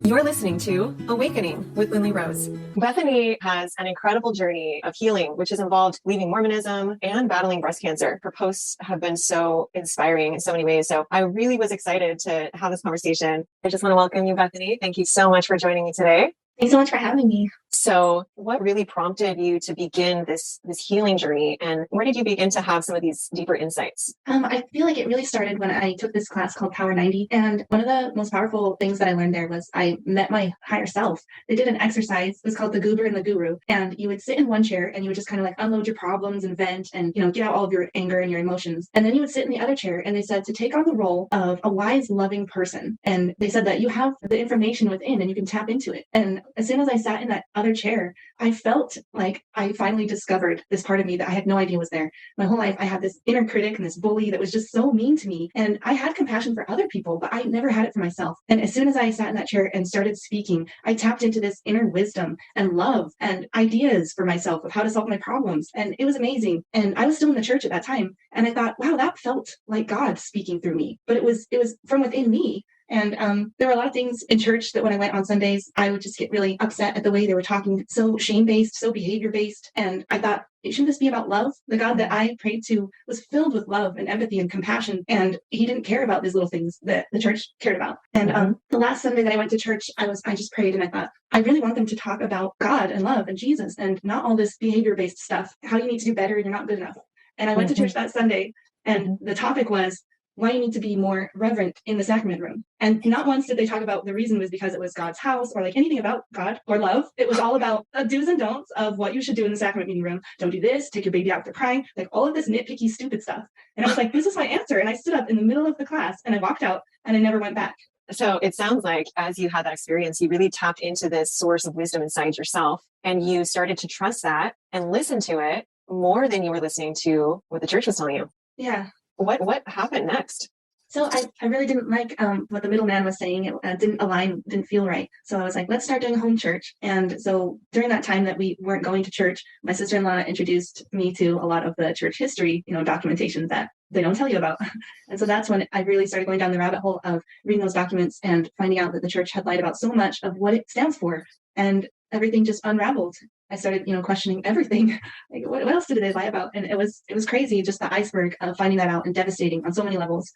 You're listening to Awakening with Lynleigh Rose. Bethany has an incredible journey of healing, which has involved leaving Mormonism and battling breast cancer. Her posts have been so inspiring in so many ways. So I really was excited to have this conversation. I just want to welcome you, Bethany. Thank you so much for joining me today. Thanks so much for having me. So what really prompted you to begin this healing journey, and where did you begin to have some of these deeper insights? I feel like it really started when I took this class called Power 90. And one of the most powerful things that I learned there was I met my higher self. They did an exercise. It was called the Goober and the Guru. And you would sit in one chair and you would just kind of like unload your problems and vent and, get out all of your anger and your emotions. And then you would sit in the other chair and they said to take on the role of a wise, loving person. And they said that you have the information within and you can tap into it. And as soon as I sat in that other chair, I felt like I finally discovered this part of me that I had no idea was there. My whole life, I had this inner critic and this bully that was just so mean to me. And I had compassion for other people, but I never had it for myself. And as soon as I sat in that chair and started speaking, I tapped into this inner wisdom and love and ideas for myself of how to solve my problems. And it was amazing. And I was still in the church at that time. And I thought, wow, that felt like God speaking through me. But it was from within me. And there were a lot of things in church that when I went on Sundays, I would just get really upset at the way they were talking, so shame-based, so behavior-based. And I thought, shouldn't this be about love? The God that I prayed to was filled with love and empathy and compassion. And he didn't care about these little things that the church cared about. And the last Sunday that I went to church, I just prayed and I thought, I really want them to talk about God and love and Jesus and not all this behavior-based stuff, how you need to do better and you're not good enough. And I went to church that Sunday and the topic was, why you need to be more reverent in the sacrament room. And not once did they talk about the reason was because it was God's house or like anything about God or love. It was all about do's and don'ts of what you should do in the sacrament meeting room. Don't do this, take your baby out after crying, like all of this nitpicky, stupid stuff. And I was like, this is my answer. And I stood up in the middle of the class and I walked out and I never went back. So it sounds like as you had that experience, you really tapped into this source of wisdom inside yourself and you started to trust that and listen to it more than you were listening to what the church was telling you. Yeah. What happened next? So I really didn't like what the middleman was saying. It didn't align, didn't feel right. So I was like, let's start doing home church. And so during that time that we weren't going to church, my sister-in-law introduced me to a lot of the church history, documentation that they don't tell you about. And so that's when I really started going down the rabbit hole of reading those documents and finding out that the church had lied about so much of what it stands for. And everything just unraveled. I started, questioning everything. Like, what else did they lie about? And it was crazy, just the iceberg of finding that out and devastating on so many levels.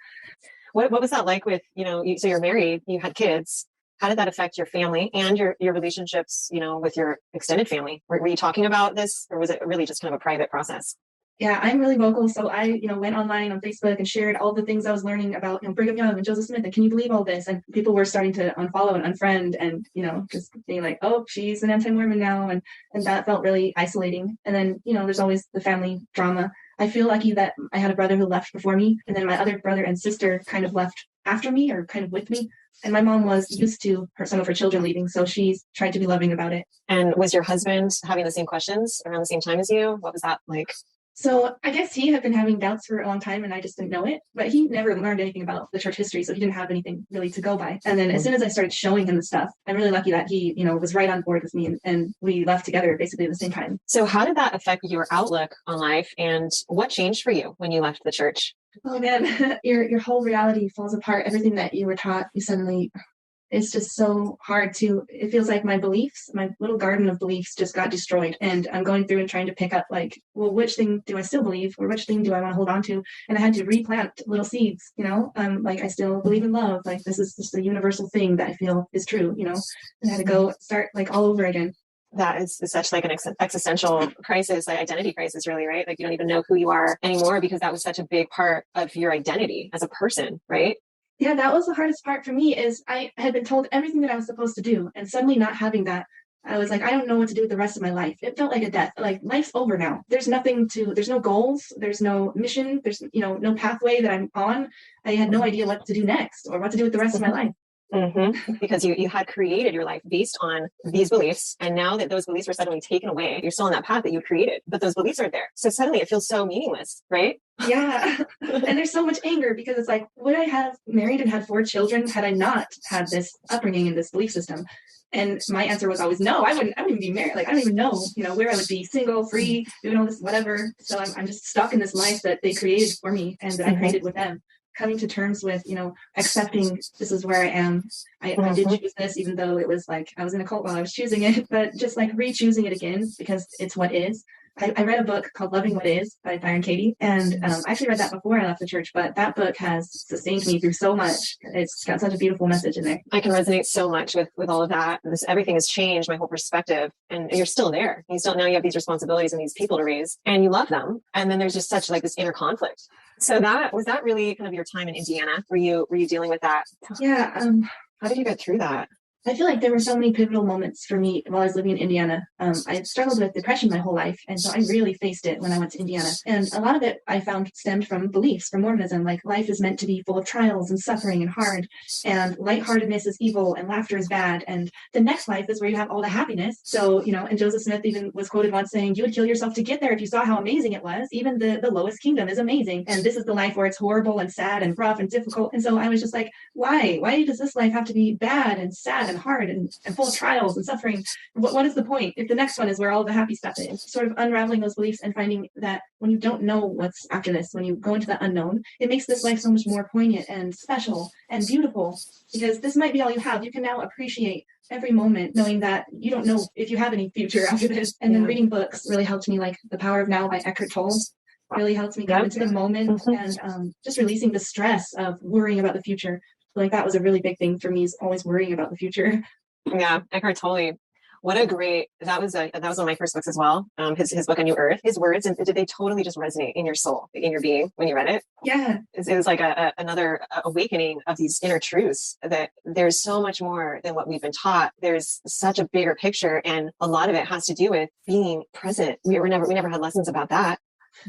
What was that like with, so you're married, you had kids. How did that affect your family and your relationships, with your extended family? Were you talking about this or was it really just kind of a private process? Yeah, I'm really vocal. So I, went online on Facebook and shared all the things I was learning about, Brigham Young and Joseph Smith. And can you believe all this? And people were starting to unfollow and unfriend and, just being like, oh, she's an anti-Mormon now. And that felt really isolating. And then, there's always the family drama. I feel lucky that I had a brother who left before me. And then my other brother and sister kind of left after me or kind of with me. And my mom was used to some of her children leaving. So she's tried to be loving about it. And was your husband having the same questions around the same time as you? What was that like? So I guess he had been having doubts for a long time and I just didn't know it, but he never learned anything about the church history. So he didn't have anything really to go by. And then as soon as I started showing him the stuff, I'm really lucky that he, was right on board with me and we left together basically at the same time. So how did that affect your outlook on life and what changed for you when you left the church? Oh man, your whole reality falls apart. Everything that you were taught, you suddenly... It's just so hard it feels like my beliefs, my little garden of beliefs just got destroyed. And I'm going through and trying to pick up like, well, which thing do I still believe or which thing do I want to hold on to? And I had to replant little seeds, like I still believe in love. Like this is just a universal thing that I feel is true, and I had to go start like all over again. That is such like an existential crisis, like identity crisis, really, right? Like you don't even know who you are anymore because that was such a big part of your identity as a person, right? Yeah, that was the hardest part for me is I had been told everything that I was supposed to do. And suddenly not having that, I was like, I don't know what to do with the rest of my life. It felt like a death. Like life's over now. There's no goals. There's no mission. There's, no pathway that I'm on. I had no idea what to do next or what to do with the rest of my life. Mm-hmm. Because you had created your life based on these beliefs. And now that those beliefs were suddenly taken away, you're still on that path that you created, but those beliefs are there. So suddenly it feels so meaningless, right? Yeah. And there's so much anger because it's like, would I have married and had 4 children had I not had this upbringing and this belief system? And my answer was always no. I wouldn't be married. Like I don't even know, where I would be single, free, doing all this, whatever. So I'm just stuck in this life that they created for me and that I created with them. coming to terms with, accepting this is where I am. I did choose this, even though it was like I was in a cult while I was choosing it, but just like re-choosing it again because it's what is. I read a book called Loving What Is by Byron Katie, and I actually read that before I left the church, but that book has sustained me through so much. It's got such a beautiful message in there. I can resonate so much with all of that. Everything has changed, my whole perspective, and you're still there. Now you have these responsibilities and these people to raise, and you love them. And then there's just such like this inner conflict. So was that really kind of your time in Indiana? Were you dealing with that? Yeah. How did you get through that? I feel like there were so many pivotal moments for me while I was living in Indiana. I struggled with depression my whole life, and so I really faced it when I went to Indiana. And a lot of it I found stemmed from beliefs from Mormonism, like life is meant to be full of trials and suffering and hard, and lightheartedness is evil and laughter is bad, and the next life is where you have all the happiness. So, and Joseph Smith even was quoted once saying, you would kill yourself to get there if you saw how amazing it was. Even the lowest kingdom is amazing. And this is the life where it's horrible and sad and rough and difficult. And so I was just like, why? Why does this life have to be bad and sad and hard and full of trials and suffering? What is the point if the next one is where all the happy stuff is? Sort of unraveling those beliefs and finding that when you don't know what's after this, when you go into that unknown, it makes this life so much more poignant and special and beautiful, because this might be all you have. You can now appreciate every moment knowing that you don't know if you have any future after this. And then reading books really helped me, like The Power of Now by Eckhart Tolle really helped me come into the moment, and just releasing the stress of worrying about the future. Like that was a really big thing for me, is always worrying about the future. Yeah, Eckhart Tolle. What a great, that was one of my first books as well. His book, A New Earth, his words, and did they totally just resonate in your soul, in your being when you read it? Yeah. It was like another awakening of these inner truths, that there's so much more than what we've been taught. There's such a bigger picture, and a lot of it has to do with being present. We never had lessons about that.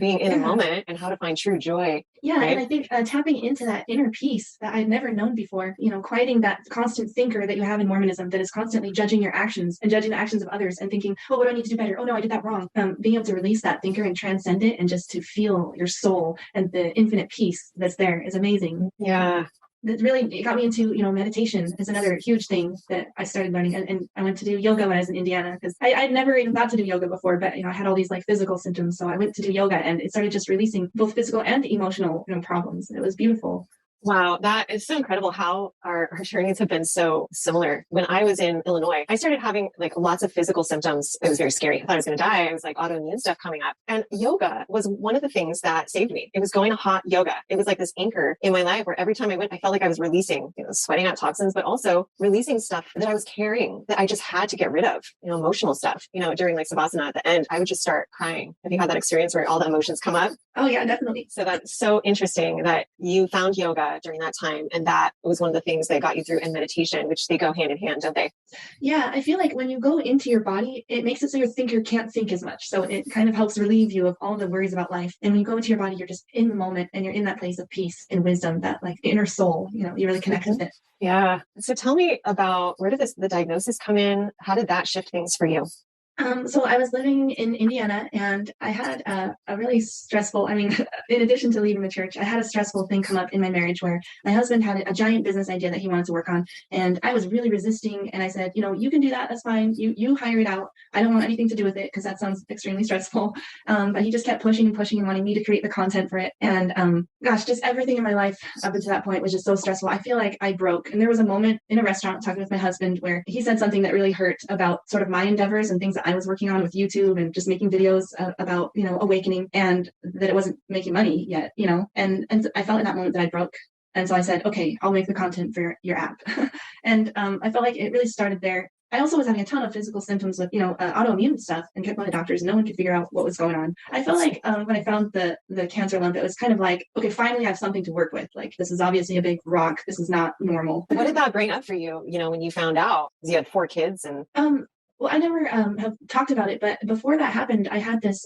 Being in a moment and how to find true joy. Yeah, right? And I think tapping into that inner peace that I'd never known before, quieting that constant thinker that you have in Mormonism that is constantly judging your actions and judging the actions of others and thinking, oh, what do I need to do better? Oh, no, I did that wrong. Being able to release that thinker and transcend it and just to feel your soul and the infinite peace that's there is amazing. Yeah. That really got me into, meditation is another huge thing that I started learning. And I went to do yoga when I was in Indiana, because I'd never even thought to do yoga before, but, I had all these like physical symptoms. So I went to do yoga, and it started just releasing both physical and emotional, problems. It was beautiful. Wow, that is so incredible how our journeys have been so similar. When I was in Illinois, I started having like lots of physical symptoms. It was very scary. I thought I was going to die. It was like autoimmune stuff coming up. And yoga was one of the things that saved me. It was going to hot yoga. It was like this anchor in my life where every time I went, I felt like I was releasing, sweating out toxins, but also releasing stuff that I was carrying that I just had to get rid of, emotional stuff. During like Savasana at the end, I would just start crying. Have you had that experience where all the emotions come up? Oh yeah, definitely. So that's so interesting that you found yoga during that time, and that was one of the things that got you through, in meditation, which they go hand in hand, don't they? Yeah, I feel like when you go into your body, it makes it so your thinker can't think as much. So it kind of helps relieve you of all the worries about life. And when you go into your body, you're just in the moment, and you're in that place of peace and wisdom, that like inner soul, you really connect with it. Yeah. So tell me about, where did the diagnosis come in? How did that shift things for you? So I was living in Indiana, and I had a really stressful, in addition to leaving the church, I had a stressful thing come up in my marriage where my husband had a giant business idea that he wanted to work on. And I was really resisting. And I said, you can do that. That's fine. You hire it out. I don't want anything to do with it, because that sounds extremely stressful. But he just kept pushing and pushing and wanting me to create the content for it. And just everything in my life up until that point was just so stressful. I feel like I broke. And there was a moment in a restaurant talking with my husband where he said something that really hurt about sort of my endeavors and things that I was working on with YouTube and just making videos about, awakening, and that it wasn't making money yet, and I felt in that moment that I broke. And so I said, okay, I'll make the content for your app. And I felt like it really started there. I also was having a ton of physical symptoms with, autoimmune stuff, and kept going to doctors. No one could figure out what was going on. I felt like when I found the cancer lump, it was kind of like, okay, finally I have something to work with. Like, this is obviously a big rock. This is not normal. What did that bring up for you, when you found out? You had 4 kids and... Well, I never have talked about it, but before that happened, I had this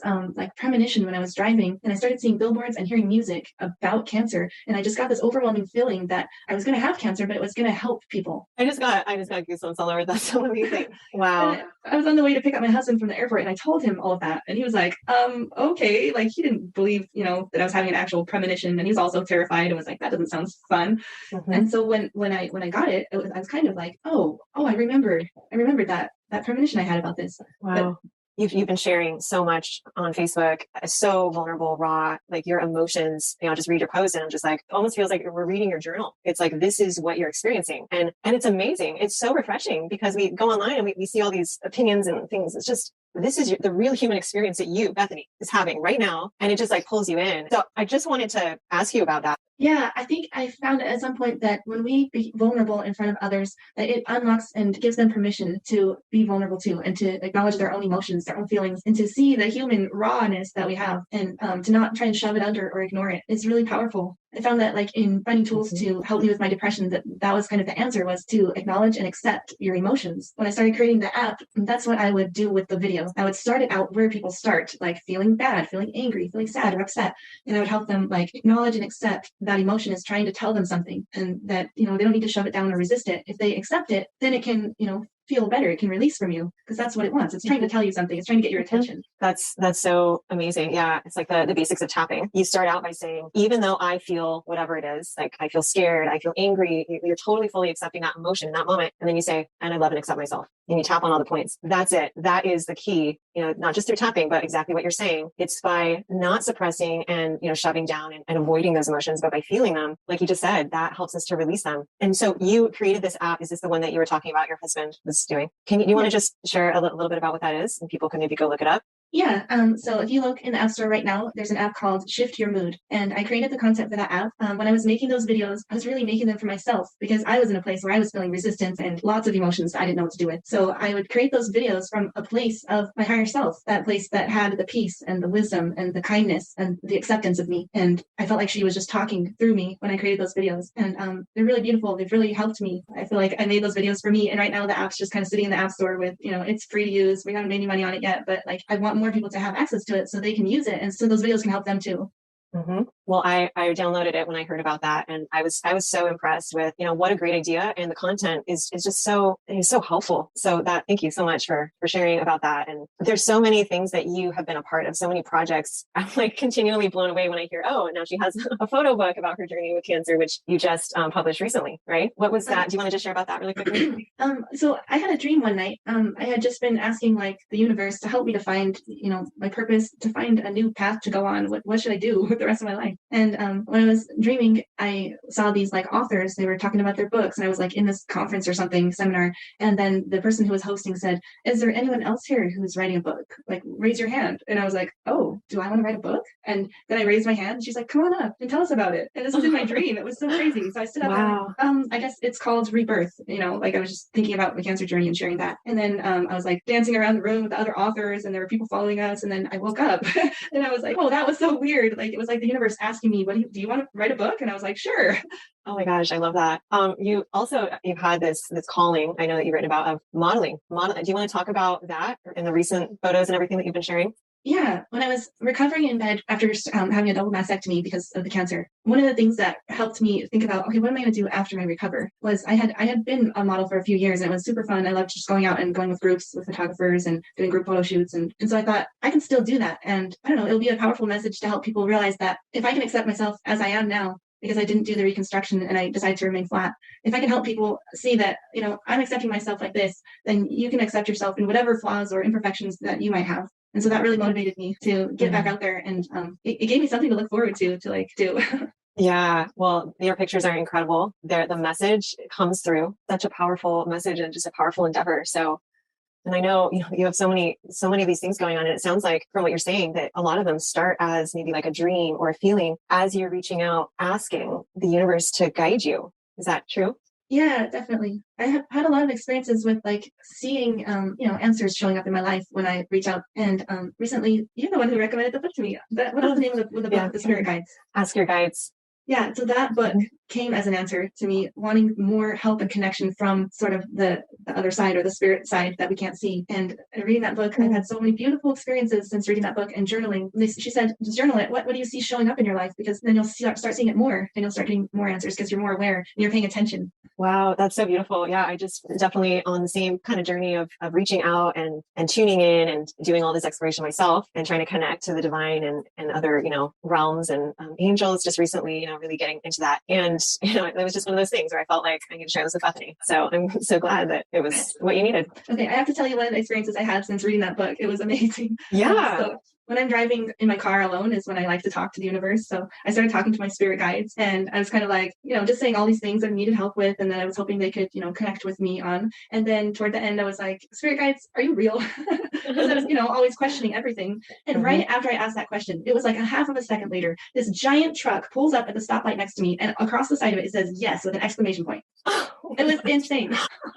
premonition when I was driving, and I started seeing billboards and hearing music about cancer, and I just got this overwhelming feeling that I was going to have cancer, but it was going to help people. I just got goosebumps all over. That's so amazing. Wow. I was on the way to pick up my husband from the airport, and I told him all of that, and he was like, okay, like he didn't believe, that I was having an actual premonition, and he was also terrified and was like, that doesn't sound fun. Mm-hmm. And so when I got it, I was kind of like, I remembered that premonition I had about this. Wow. you've been sharing so much on Facebook, so vulnerable, raw, like your emotions, just read your post and I'm just like, it almost feels like we're reading your journal. It's like, this is what you're experiencing. And it's amazing. It's so refreshing because we go online and we see all these opinions and things. It's just, this is the real human experience that you, Bethany, is having right now. And it just like pulls you in. So I just wanted to ask you about that. Yeah, I think I found at some point that when we be vulnerable in front of others, that it unlocks and gives them permission to be vulnerable too, and to acknowledge their own emotions, their own feelings, and to see the human rawness that we have, and to not try and shove it under or ignore it. It's really powerful. I found that like in finding tools to help me with my depression, that was kind of the answer, was to acknowledge and accept your emotions. When I started creating the app, that's what I would do with the video. I would start it out where people start, like feeling bad, feeling angry, feeling sad or upset. And I would help them like acknowledge and accept that emotion is trying to tell them something, and that, they don't need to shove it down or resist it. If they accept it, then it can, feel better. It can release from you, because that's what it wants. It's trying to tell you something. It's trying to get your attention. That's so amazing. Yeah. It's like the basics of tapping. You start out by saying, even though I feel whatever it is, like I feel scared, I feel angry, you're totally fully accepting that emotion in that moment. And then you say, and I love and accept myself. And you tap on all the points. That's it. That is the key, not just through tapping, but exactly what you're saying. It's by not suppressing and, shoving down and avoiding those emotions, but by feeling them, like you just said, that helps us to release them. And so you created this app. Is this the one that you were talking about your husband was doing? You want to just share a little bit about what that is, and people can maybe go look it up? Yeah. So if you look in the App Store right now, there's an app called Shift Your Mood. And I created the concept for that app. When I was making those videos, I was really making them for myself, because I was in a place where I was feeling resistance and lots of emotions I didn't know what to do with. So I would create those videos from a place of my higher self, that place that had the peace and the wisdom and the kindness and the acceptance of me. And I felt like she was just talking through me when I created those videos. And they're really beautiful. They've really helped me. I feel like I made those videos for me. And right now the app's just kind of sitting in the App Store with, it's free to use. We haven't made any money on it yet, but like I want more people to have access to it so they can use it, and so those videos can help them too. Mm-hmm. Well, I downloaded it when I heard about that, and I was so impressed with what a great idea, and the content is just so helpful. So thank you so much for sharing about that. And there's so many things that you have been a part of, so many projects. I'm like continually blown away when I hear, oh, now she has a photo book about her journey with cancer, which you just published recently, right? What was that? Do you want to just share about that really quickly? So I had a dream one night. I had just been asking like the universe to help me to find, my purpose, to find a new path to go on. What should I do with the rest of my life? And when I was dreaming, I saw these like authors. They were talking about their books, and I was like in this conference or something, seminar. And then the person who was hosting said, "Is there anyone else here who's writing a book? Like, raise your hand." And I was like, "Oh, do I want to write a book?" And then I raised my hand, and she's like, "Come on up and tell us about it." And this was in my dream. It was so crazy. So I stood up. Wow. And, I guess it's called rebirth. Like I was just thinking about my cancer journey and sharing that. And then I was like dancing around the room with the other authors, and there were people following us. And then I woke up, and I was like, "Oh, that was so weird." Like it was like the universe asking me, do you want to write a book? And I was like, "Sure." Oh my gosh, I love that. You've had this calling, I know that you've written about, of modeling. Do you want to talk about that and the recent photos and everything that you've been sharing? Yeah, when I was recovering in bed after having a double mastectomy because of the cancer, one of the things that helped me think about, okay, what am I going to do after I recover, was I had been a model for a few years, and it was super fun. I loved just going out and going with groups with photographers and doing group photo shoots. And so I thought, I can still do that. And I don't know, it'll be a powerful message to help people realize that if I can accept myself as I am now, because I didn't do the reconstruction and I decided to remain flat, if I can help people see that, I'm accepting myself like this, then you can accept yourself in whatever flaws or imperfections that you might have. And so that really motivated me to get back out there, and it gave me something to look forward to like do. Yeah, well, your pictures are incredible. The message comes through, such a powerful message and just a powerful endeavor. So, and I know, you have so many of these things going on. And it sounds like from what you're saying that a lot of them start as maybe like a dream or a feeling as you're reaching out, asking the universe to guide you. Is that true? Yeah, definitely. I have had a lot of experiences with like seeing, answers showing up in my life when I reach out. And recently, you're the one who recommended the book to me. What was the name of the book? Yeah. The Spirit Guides. Ask Your Guides. Yeah, so that book came as an answer to me wanting more help and connection from sort of the other side, or the spirit side that we can't see. And reading that book, I've had so many beautiful experiences since reading that book and journaling. She said, just journal it. What do you see showing up in your life? Because then you'll start seeing it more, and you'll start getting more answers because you're more aware and you're paying attention. Wow, that's so beautiful. Yeah, I just definitely on the same kind of journey of reaching out and tuning in and doing all this exploration myself and trying to connect to the divine and other, realms and angels just recently, really getting into that. And it was just one of those things where I felt like I need to share this with Bethany. So I'm so glad that it was what you needed. Okay, I have to tell you one of the experiences I had since reading that book. It was amazing. Yeah. So when I'm driving in my car alone is when I like to talk to the universe. So I started talking to my spirit guides, and I was kind of like, just saying all these things I needed help with, and then I was hoping they could, connect with me on. And then toward the end, I was like, spirit guides, are you real? Because I was, always questioning everything. And right after I asked that question, it was like a half of a second later, this giant truck pulls up at the stoplight next to me, and across the side of it says yes with an exclamation point. It was insane.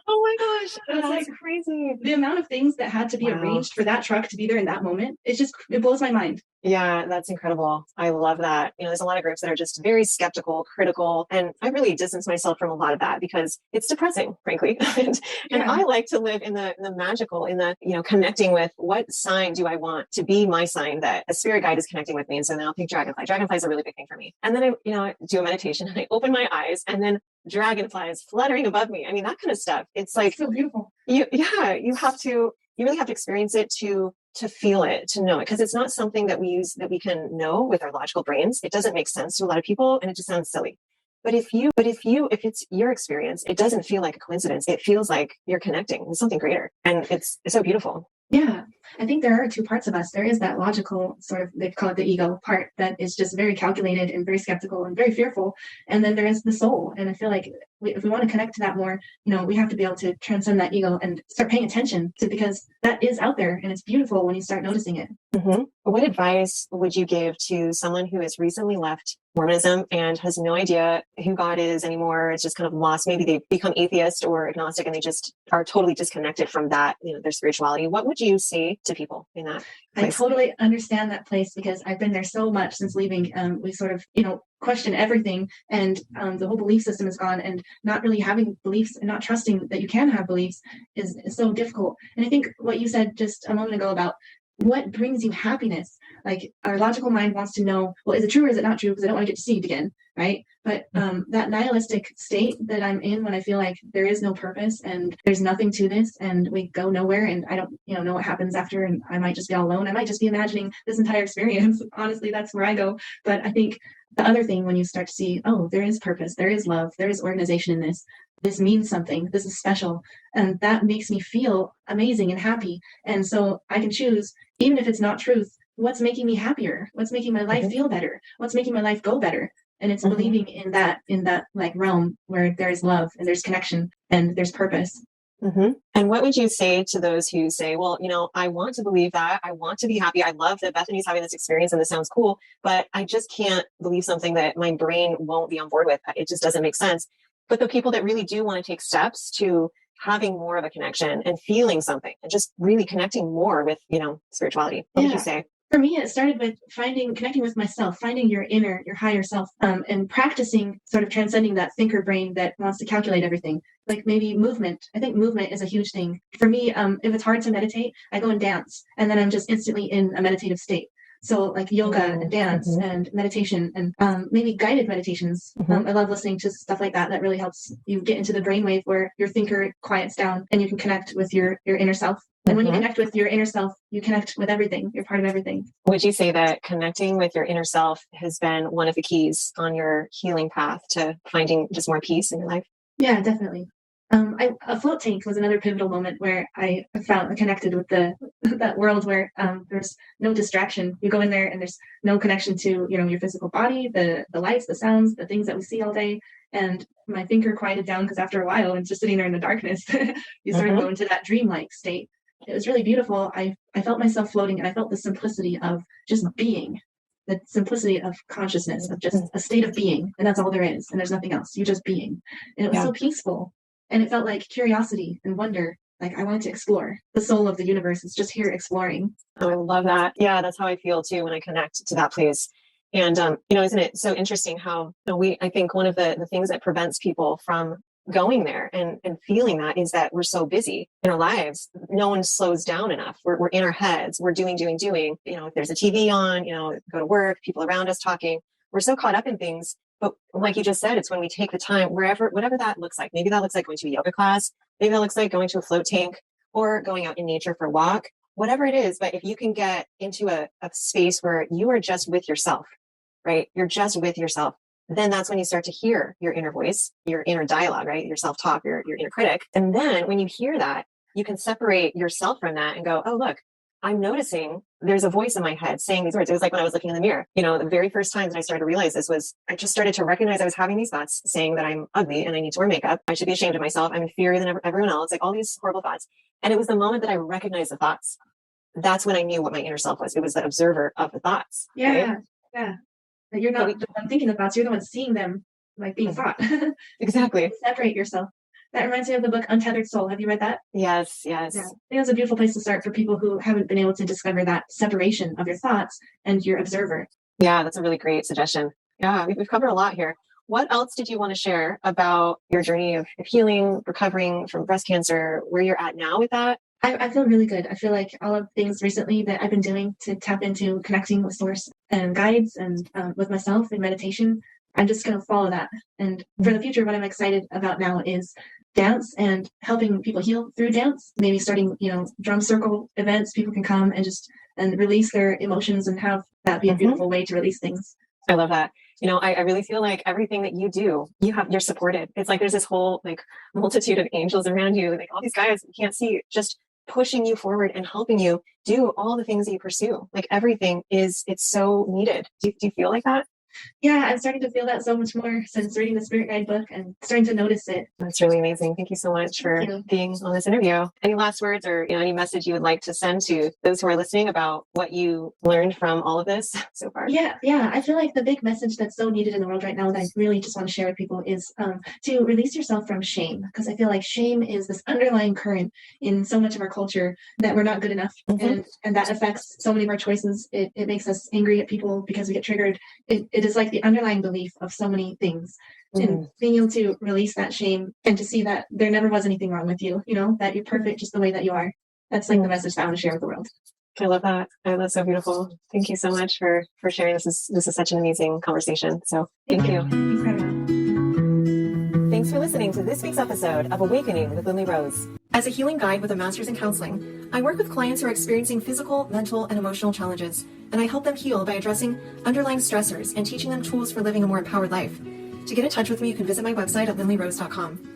Oh my gosh, It was that's crazy. The amount of things that had to be arranged for that truck to be there in that moment, it blows my mind. Yeah, that's incredible. I love that. There's a lot of groups that are just very skeptical, critical, and I really distance myself from a lot of that because it's depressing, frankly. and I like to live in the magical, in the, connecting with what sign do I want to be my sign that a spirit guide is connecting with me. And so then I'll pick dragonfly. Dragonfly is a really big thing for me. And then I do a meditation and I open my eyes and then dragonflies fluttering above me. I mean, that kind of stuff. It's like, so beautiful. You really have to experience it to feel it, to know it, because it's not something that we can know with our logical brains. It doesn't make sense to a lot of people and it just sounds silly. But if it's your experience, it doesn't feel like a coincidence. It feels like you're connecting with something greater. And it's so beautiful. Yeah. I think there are two parts of us. There is that logical sort of, they call it the ego part that is just very calculated and very skeptical and very fearful. And then there is the soul. And I feel like if we want to connect to that more, we have to be able to transcend that ego and start paying attention to, because that is out there and it's beautiful when you start noticing it. Mm-hmm. What advice would you give to someone who has recently left Mormonism and has no idea who God is anymore? It's just kind of lost. Maybe they've become atheist or agnostic and they just are totally disconnected from that, their spirituality. What would you say to people in that place? I totally understand that place because I've been there so much since leaving. We sort of, question everything, and the whole belief system is gone, and not really having beliefs and not trusting that you can have beliefs is so difficult. And I think what you said just a moment ago about what brings you happiness, like our logical mind wants to know, well, is it true or is it not true? Because I don't want to get deceived again, right? But that nihilistic state that I'm in when I feel like there is no purpose and there's nothing to this and we go nowhere and I don't know what happens after, and I might just be all alone. I might just be imagining this entire experience. Honestly, that's where I go. But I think the other thing, when you start to see, oh, there is purpose, there is love, there is organization in this means something, this is special, and that makes me feel amazing and happy. And so I can choose, even if it's not truth, what's making me happier, what's making my life feel better, what's making my life go better. And it's believing in that like realm where there is love and there's connection and there's purpose. Mm-hmm. And what would you say to those who say, well, I want to believe that, I want to be happy, I love that Bethany's having this experience and this sounds cool, but I just can't believe something that my brain won't be on board with. It just doesn't make sense. But the people that really do want to take steps to having more of a connection and feeling something and just really connecting more with, spirituality, what would you say? For me, it started with connecting with myself, finding your higher self, and practicing sort of transcending that thinker brain that wants to calculate everything. Like maybe movement. I think movement is a huge thing. For me, if it's hard to meditate, I go and dance, and then I'm just instantly in a meditative state. So like yoga and dance and meditation and maybe guided meditations. I love listening to stuff like that. That really helps you get into the brainwave where your thinker quiets down and you can connect with your inner self. And when you connect with your inner self, you connect with everything. You're part of everything. Would you say that connecting with your inner self has been one of the keys on your healing path to finding just more peace in your life? Yeah, definitely. A float tank was another pivotal moment where I found connected with that world where there's no distraction. You go in there and there's no connection to your physical body, the lights, the sounds, the things that we see all day. And my thinker quieted down because after a while, and just sitting there in the darkness, you sort of go into that dreamlike state. It was really beautiful. I felt myself floating, and I felt the simplicity of just being, the simplicity of consciousness, of just a state of being. And that's all there is. And there's nothing else. You're just being. And it was so peaceful. And it felt like curiosity and wonder. Like I wanted to explore. The soul of the universe is just here exploring. Oh, I love that. Yeah, that's how I feel too when I connect to that place. And, isn't it so interesting how I think one of the things that prevents people from going there and feeling that is that we're so busy in our lives. No one slows down enough. We're in our heads. We're doing. If there's a TV on, go to work, people around us talking. We're so caught up in things. But like you just said, it's when we take the time, whatever that looks like. Maybe that looks like going to a yoga class. Maybe that looks like going to a float tank or going out in nature for a walk, whatever it is. But if you can get into a space where you are just with yourself, right? You're just with yourself. then that's when you start to hear your inner voice, your inner dialogue, right? Your self-talk, your inner critic. And then when you hear that, you can separate yourself from that and go, oh, look, I'm noticing there's a voice in my head saying these words. It was like when I was looking in the mirror, the very first time that I started to realize this was, I just started to recognize I was having these thoughts saying that I'm ugly and I need to wear makeup. I should be ashamed of myself. I'm inferior than everyone else. Like all these horrible thoughts. And it was the moment that I recognized the thoughts. That's when I knew what my inner self was. It was the observer of the thoughts. Yeah. Right? Yeah. You're not the one thinking the thoughts. You're the one seeing them like being thought. Exactly. Separate yourself. That reminds me of the book Untethered Soul. Have you read that? Yes. Yeah. I think it's a beautiful place to start for people who haven't been able to discover that separation of your thoughts and your observer. Yeah, that's a really great suggestion. Yeah, we've covered a lot here. What else did you want to share about your journey of healing, recovering from breast cancer, where you're at now with that? I feel really good. I feel like all of the things recently that I've been doing to tap into connecting with source and guides and with myself in meditation, I'm just going to follow that. And for the future, what I'm excited about now is dance and helping people heal through dance. Maybe starting, drum circle events. People can come and release their emotions and have that be a beautiful way to release things. I love that. I really feel like everything that you do, you're supported. It's like there's this whole multitude of angels around you, like all these guys you can't see, just pushing you forward and helping you do all the things that you pursue. Like everything it's so needed. Do you feel like that? Yeah, I'm starting to feel that so much more since reading the Spirit Guide book and starting to notice it. That's really amazing. Thank you so much for being on this interview. Any last words or any message you would like to send to those who are listening about what you learned from all of this so far? Yeah. I feel like the big message that's so needed in the world right now that I really just want to share with people is to release yourself from shame, because I feel like shame is this underlying current in so much of our culture that we're not good enough, and that affects so many of our choices. It makes us angry at people because we get triggered. It is like the underlying belief of so many things. And being able to release that shame and to see that there never was anything wrong with you, that you're perfect just the way that you are. That's like the message that I want to share with the world. I love that. That's so beautiful. Thank you so much for sharing. This is such an amazing conversation. So thank you. Thanks for having me. Thanks for listening to this week's episode of Awakening with Lynleigh Rose. As a healing guide with a master's in counseling, I work with clients who are experiencing physical, mental, and emotional challenges, and I help them heal by addressing underlying stressors and teaching them tools for living a more empowered life. To get in touch with me, you can visit my website at lynleighrose.com.